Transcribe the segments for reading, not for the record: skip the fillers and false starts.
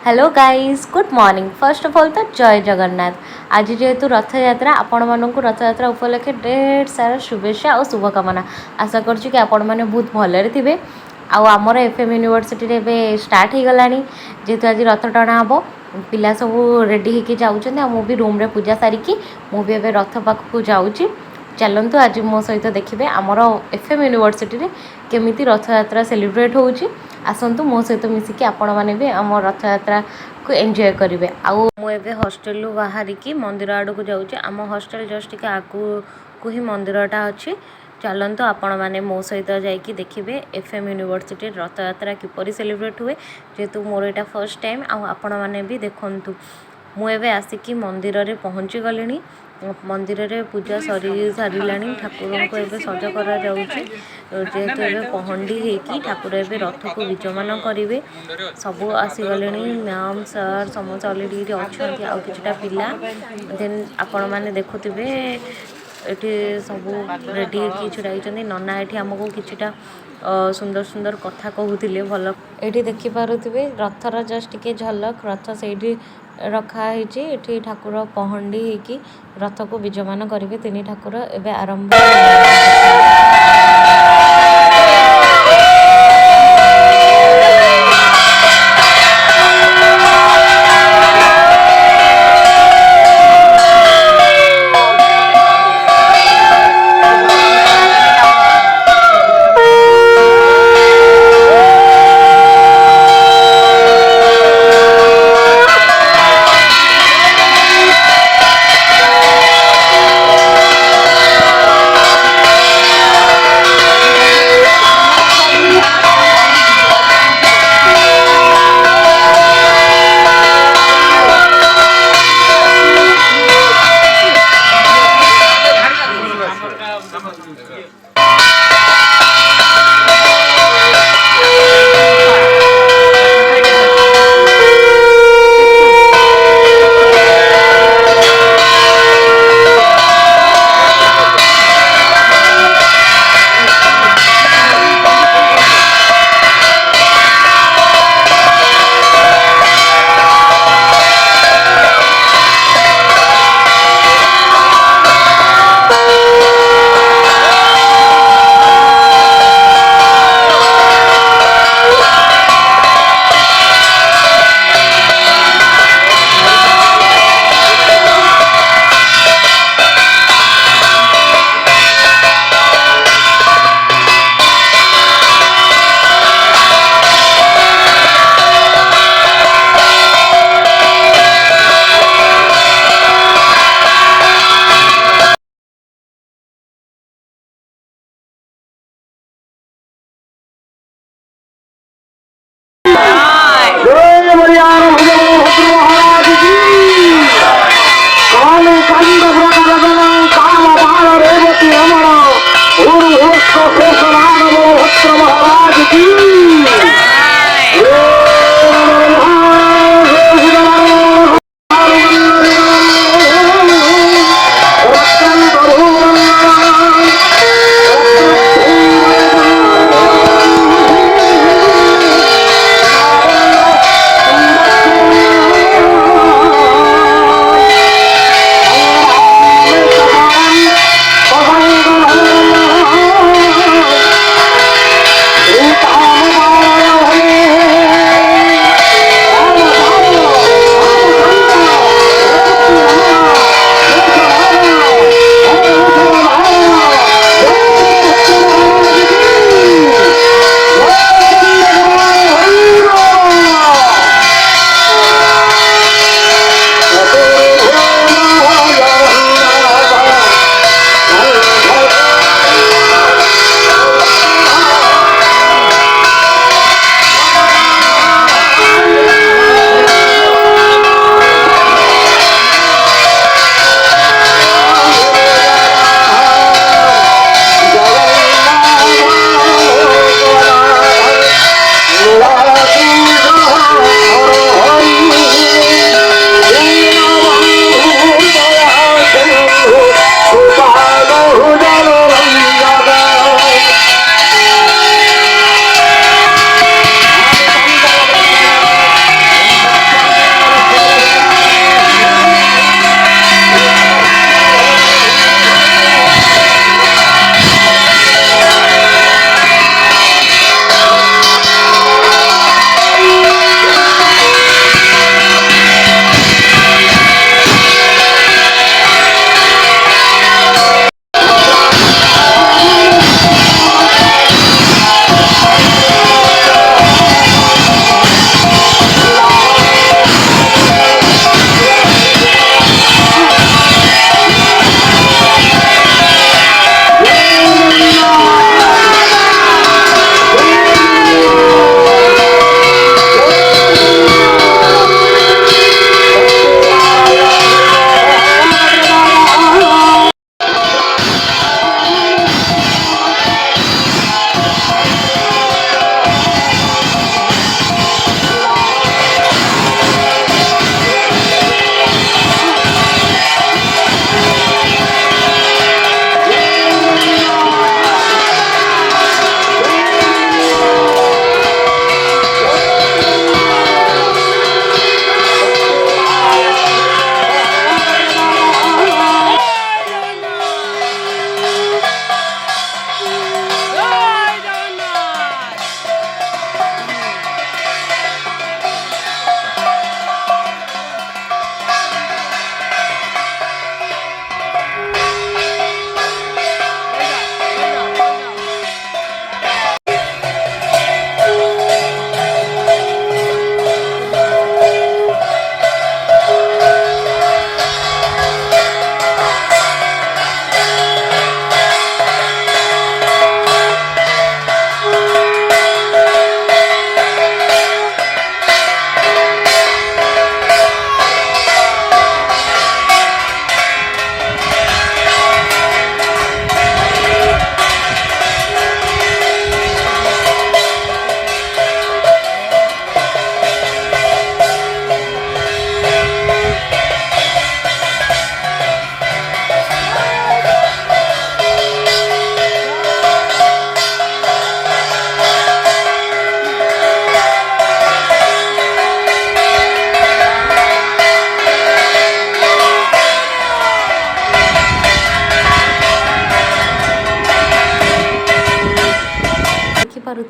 Hello guys good morning first of all तो जय जगन्नाथ। आज जेहेतु रथ यात्रा आपण मानक रथ यात्रा उपलक्षे ढेर सारा शुभेच्छा और शुभकामना। आशा करुँ कि आपण मैंने बहुत भलरे थे। आमर एफएम यूनिवर्सिटी रे स्टार्ट हो गला जेहेतु आज रथ टणा हम पिला सब रेडी होकर जाऊँ मुझे रूम रे पूजा सारिकी मुझे रथ पाखक जाऊँगी। चलतु आज मो सहित देखिए आमर एफएम यूनिवर्सिटी रे केमिति रथ यात्रा सेलिब्रेट होउची। आसतु मो सहित मिसिकी आपण मैंने भी आम रथ यात्रा को एंजॉय करेंगे। मुझे हॉस्टेल बाहर की मंदिर आड़ को जाऊँ। आम हॉस्टेल जस्ट टिके आगू को ही मंदिरटा अच्छी। चलतु आपण मैंने मो सहित जाकि देखिए एफएम यूनिवर्सिटी रथ यात्रा किपरि सेलिब्रेट हुए जेहेतु मोर यहाँ फर्स्ट टाइम आपण मैंने भी देखु। मुझे आसिकी मंदिर रे पहुँची गली। मंदिर रे पूजा सरी सारा ठाकुर को एवं सज कर जेहेतु ए पहंडी होगी ठाकुर ए रथ को विजमान करेंगे। सबू आसीगले मैम सर समस्त अलरेडी ये अच्छा आउ किटा पिला देन आपण मैंने देखुवे ये सब रेडी छुड़ाई नना ये आमको किटा सुंदर सुंदर कथा कहते भल ये देखिपे रथर जस्ट टिके झलक रथ से रखाई ठाकुर पहंडी होगी रथ को विजमान करेंगे। तीन ठाकुर एवं आरंभ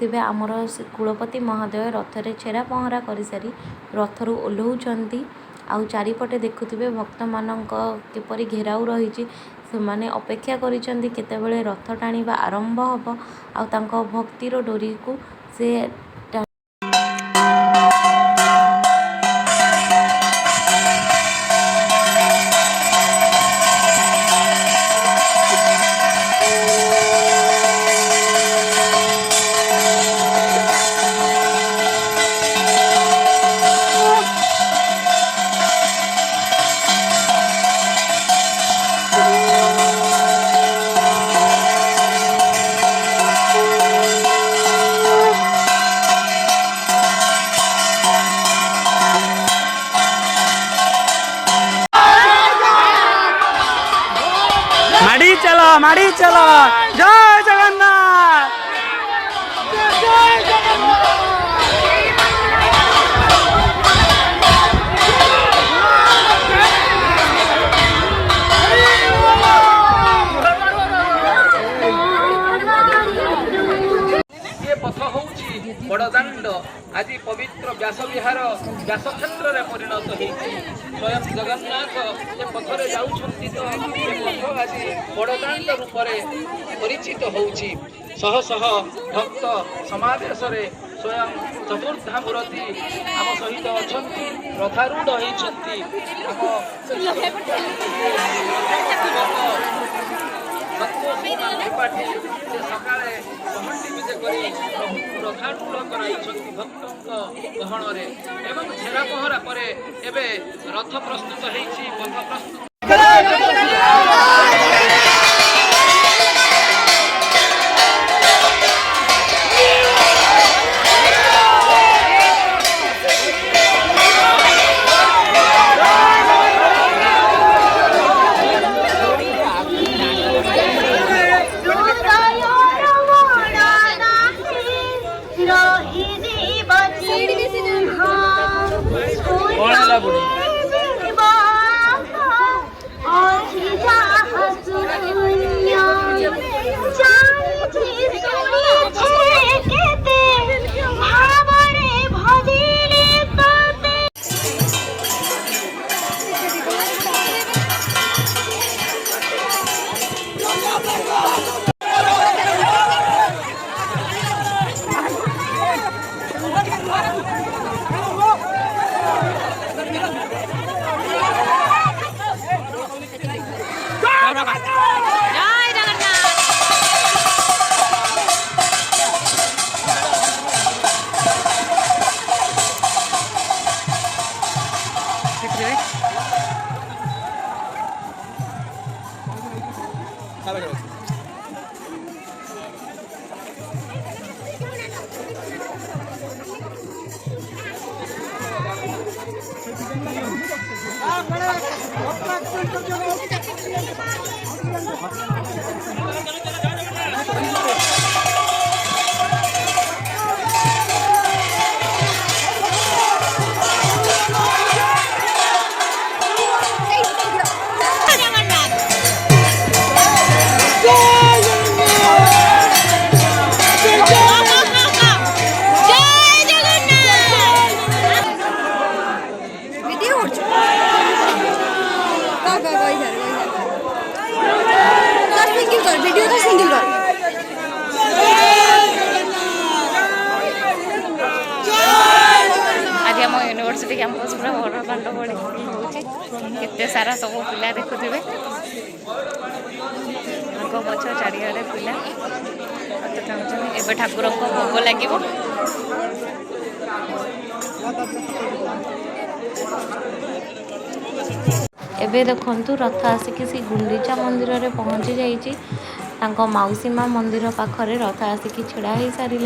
देखुवे आमर कुलपति महोदय रथरे छेरा पहरा कर सारी रथरू ओह्लौंती आउ चारिपटे देखुवे भक्त मानक किपरि घेराउ रही से माने अपेक्षा करिसेंती केतेबेले रथ टाणीबा आरंभ हब आउ तांको भक्तिर डोरी को से माड़ी चलो जय जगन्नाथ जय जगन्नाथ। ये पथ हूँ बड़दाण्ड आज पवित्र व्यास विहार व्यास क्षेत्र में परिणत हो स्वयं जगन्नाथ ये पथरे जाउछंती तो ये पथ आज बड़दाण्ड रूप में परिचित होउछि शह शह भक्त समावेश स्वयं चतुर्धा मूर्ति आम सहित अछंती रथारूढ़ होइछंती त्रिपाठी से सकाळे पहंडी विजे करी प्रभु रथारूढ़ कराइछंती भक्तଙ୍କ गहणरे एवं छेरा पहरा परे एबे रथ प्रस्तुत हेछि पथ प्रस्तुत यूनिवर्सिटी कैंपस पूरा बड़ दाण्ड बड़ी होते सारा सब पिला देखुवे आग पछ चारिड़े पिला एवं ठाकुर भोग लगे एबे देखंतु रथ आसिक सी गुंडीचा मंदिर रे पहुंची जाइए मौसी माँ मंदिर पाखरे रथ आसिक छिड़ा हो सारे।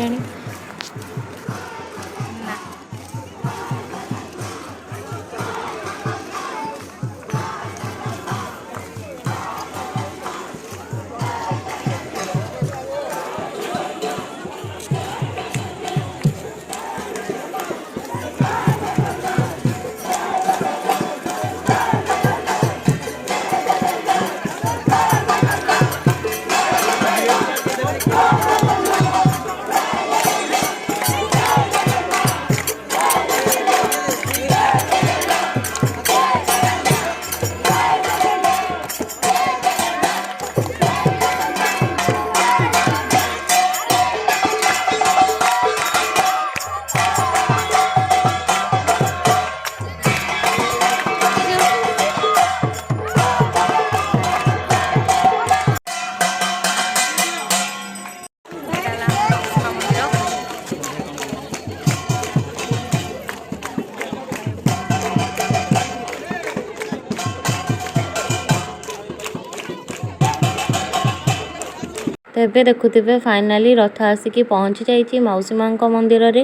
ଏବେ ଦେଖୁଥିବେ ଫାଇନାଲି ରଥ ଆସିକି ପହଞ୍ଚି ଯାଇଛି ମାଉସୀ ମାଙ୍କ ମନ୍ଦିରରେ।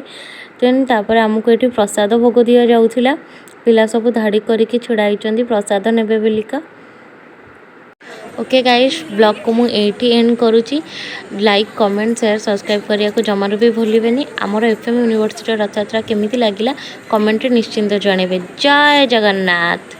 ଦେନ୍ ତାପରେ ଆମକୁ ଏଠି ପ୍ରସାଦ ଭୋଗ ଦିଆଯାଉଥିଲା। ପିଲା ସବୁ ଧାଡ଼ି କରିକି ଛିଡ଼ା ହେଇଛନ୍ତି ପ୍ରସାଦ ନେବେ ବୋଲିକା। ओके गाइस ब्लॉग को मुझे एटी एंड करुँची। लाइक कमेंट शेयर सब्सक्राइब करने को जमार भी भूलें। आमर एफएम यूनिवर्सिटी रथयात्रा केमी लगिला कमेंट निश्चिंत जनइबे। जय जगन्नाथ।